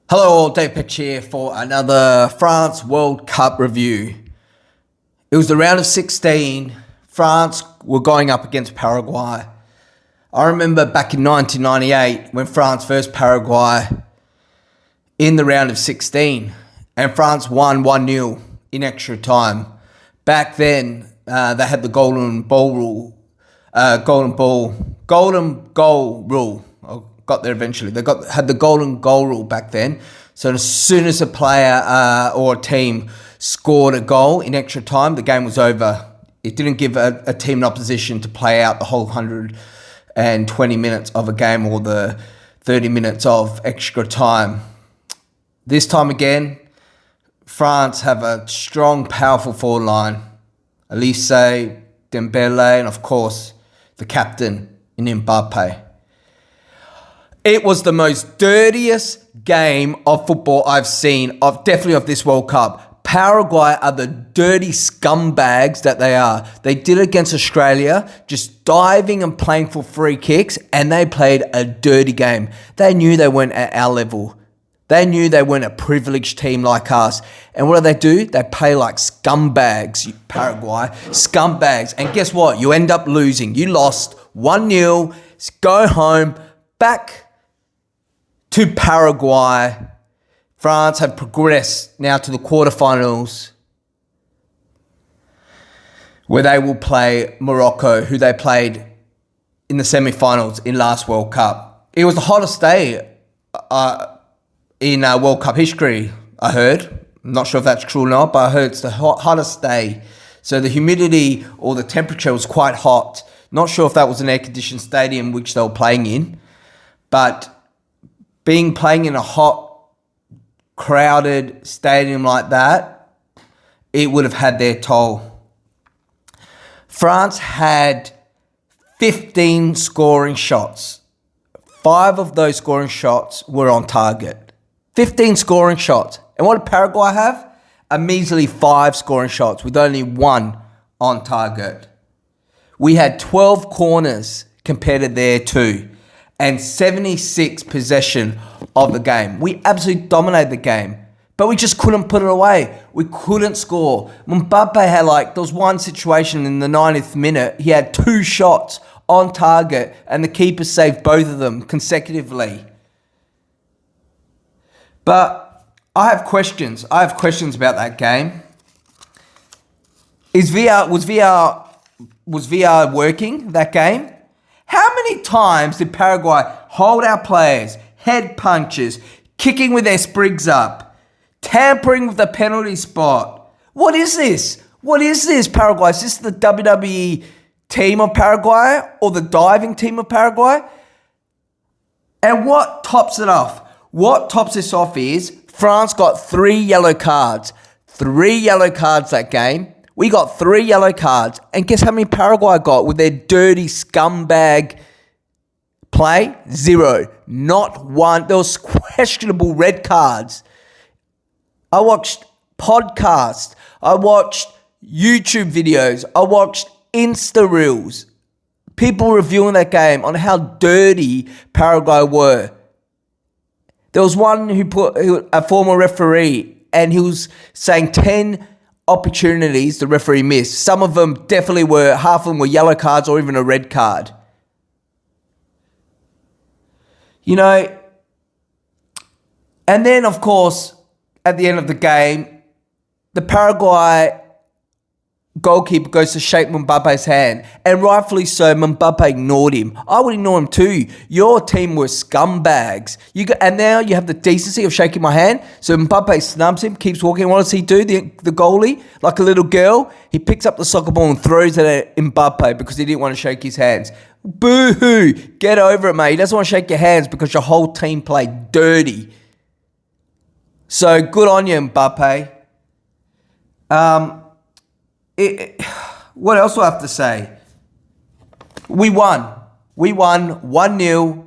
Hello all, Dave Pitch here for another France World Cup review. It was the round of 16. France were going up against Paraguay. I remember back in 1998 when France versed Paraguay in the round of 16 and France won 1-0 in extra time. Back then, they had the golden goal rule. Got there eventually. They had the golden goal rule back then. So as soon as a player or a team scored a goal in extra time, the game was over. It didn't give a team in opposition to play out the whole 120 minutes of a game or the 30 minutes of extra time. This time again, France have a strong, powerful forward line. Elise, Dembele, and of course, the captain in Mbappe. It was the most dirtiest game of football I've seen, definitely of this World Cup. Paraguay are the dirty scumbags that they are. They did it against Australia, just diving and playing for free kicks, and they played a dirty game. They knew they weren't at our level. They knew they weren't a privileged team like us. And what do? They play like scumbags, Paraguay. Scumbags. And guess what? You end up losing. You lost 1-0. Go home. Back to Paraguay. France have progressed now to the quarterfinals, where they will play Morocco, who they played in the semi-finals in last World Cup. It was the hottest day in World Cup history, I heard. I'm not sure if that's true or not, but I heard it's the hottest day. So the humidity or the temperature was quite hot. Not sure if that was an air-conditioned stadium which they were playing in, but playing in a hot, crowded stadium like that, it would have had their toll. France had 15 scoring shots. 5 of those scoring shots were on target. 15 scoring shots. And what did Paraguay have? A measly 5 scoring shots with only 1 on target. We had 12 corners compared to their 2. And 76 possession of the game. We absolutely dominated the game, but we just couldn't put it away. We couldn't score. Mbappe had there was one situation in the 90th minute, he had 2 shots on target and the keeper saved both of them consecutively. But I have questions. About that game. Was VR working that game? How many times did Paraguay hold our players, head punches, kicking with their sprigs up, tampering with the penalty spot? What is this? What is this, Paraguay? Is this the WWE team of Paraguay or the diving team of Paraguay? And what tops it off? What tops this off is France got 3 yellow cards. 3 yellow cards that game. We got 3 yellow cards. And guess how many Paraguay got with their dirty scumbag play? 0. Not 1. There was questionable red cards. I watched podcasts. I watched YouTube videos. I watched Insta Reels. People reviewing that game on how dirty Paraguay were. There was one a former referee, and he was saying 10 opportunities the referee missed. Some of them definitely were, half of them were yellow cards or even a red card. And then, of course, at the end of the game, the Paraguay goalkeeper goes to shake Mbappe's hand, and rightfully so, Mbappe ignored him. I would ignore him too. Your team were scumbags. And now you have the decency of shaking my hand. So Mbappe snubs him, keeps walking. What does he do? The goalie, like a little girl, he picks up the soccer ball and throws it at Mbappe because he didn't want to shake his hands. Boo-hoo! Get over it, mate. He doesn't want to shake your hands because your whole team played dirty. So good on you, Mbappe. What else do I have to say? We won. We won 1-0.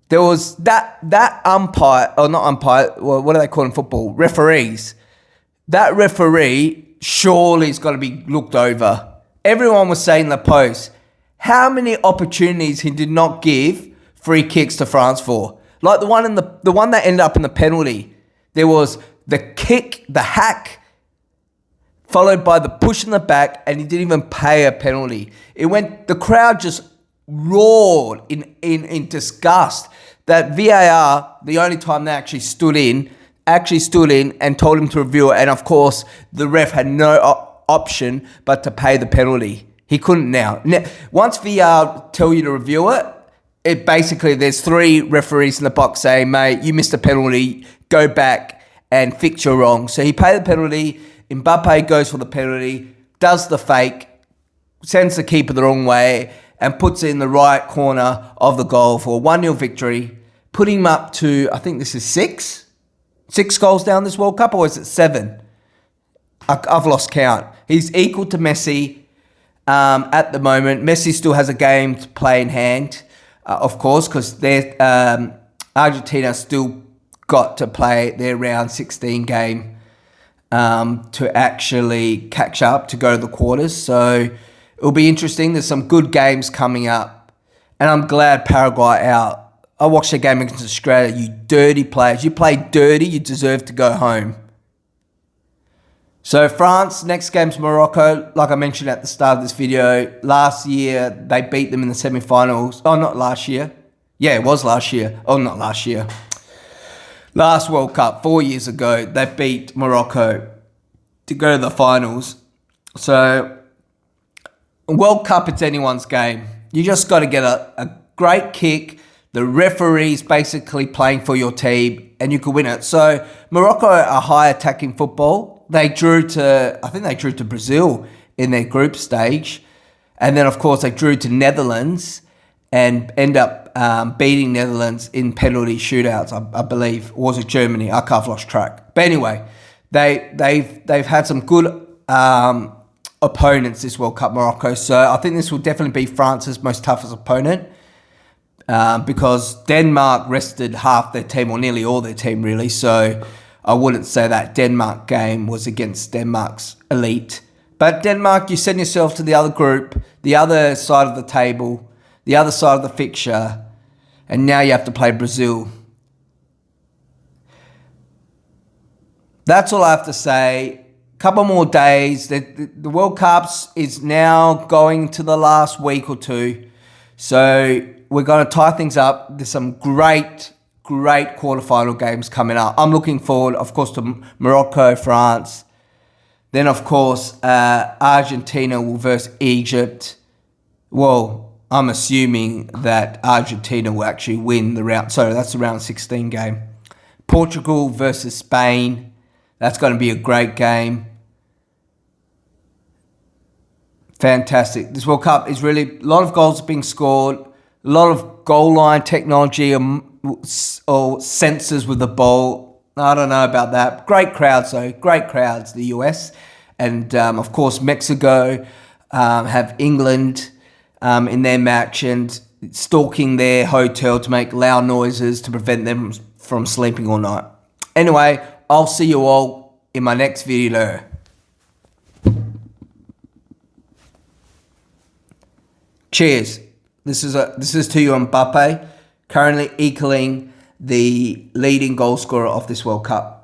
There was that umpire, or not umpire, well, what do they call in football? Referees. That referee surely has got to be looked over. Everyone was saying in the post, how many opportunities he did not give free kicks to France for? Like the one that ended up in the penalty. There was the kick, the hack, followed by the push in the back, and he didn't even pay a penalty. The crowd just roared in disgust that VAR, the only time they actually stood in and told him to review it. And of course, the ref had no option but to pay the penalty. He couldn't now. Once VAR tell you to review it basically, there's 3 referees in the box saying, mate, you missed a penalty, go back and fix your wrong. So he paid the penalty. Mbappe goes for the penalty, does the fake, sends the keeper the wrong way, and puts it in the right corner of the goal for a 1-0 victory, putting him up to, I think this is 6 goals down this World Cup, or is it 7? I've lost count. He's equal to Messi at the moment. Messi still has a game to play in hand, of course, because Argentina still got to play their round 16 game to actually catch up to go to the quarters. So it'll be interesting. There's some good games coming up. And I'm glad Paraguay out. I watched the game against Australia. You dirty players. You played dirty. You deserve to go home. So France, next game's Morocco. Like I mentioned at the start of this video, last year they beat them in the semi-finals. Oh, not last year. Yeah, it was last year. Oh, not last year. Last World Cup, 4 years ago, they beat Morocco to go to the finals. So, World Cup, it's anyone's game. You just got to get a great kick. The referee's basically playing for your team, and you could win it. So, Morocco are high attacking football. I think they drew to Brazil in their group stage. And then, of course, they drew to Netherlands and end up beating Netherlands in penalty shootouts, I believe. Or was it Germany? I've lost track. But anyway, they've had some good opponents this World Cup, Morocco. So I think this will definitely be France's most toughest opponent because Denmark rested half their team, or nearly all their team, really. So I wouldn't say that Denmark game was against Denmark's elite. But Denmark, you send yourself to the other group, the other side of the table, the other side of the fixture, and now you have to play Brazil. That's all I have to say. Couple more days. The World Cups is now going to the last week or two. So we're going to tie things up. There's some great quarterfinal games coming up. I'm looking forward, of course, to Morocco, France. Then, of course, Argentina will versus Egypt. Well, I'm assuming that Argentina will actually win the round. So that's the round 16 game. Portugal versus Spain. That's going to be a great game. Fantastic. This World Cup is really, a lot of goals being scored. A lot of goal line technology or sensors with the ball. I don't know about that. Great crowds though. Great crowds, the US. And of course, Mexico have England in their match and stalking their hotel to make loud noises to prevent them from sleeping all night. Anyway, I'll see you all in my next video. Cheers. This is to you, Mbappe, currently equaling the leading goal scorer of this World Cup.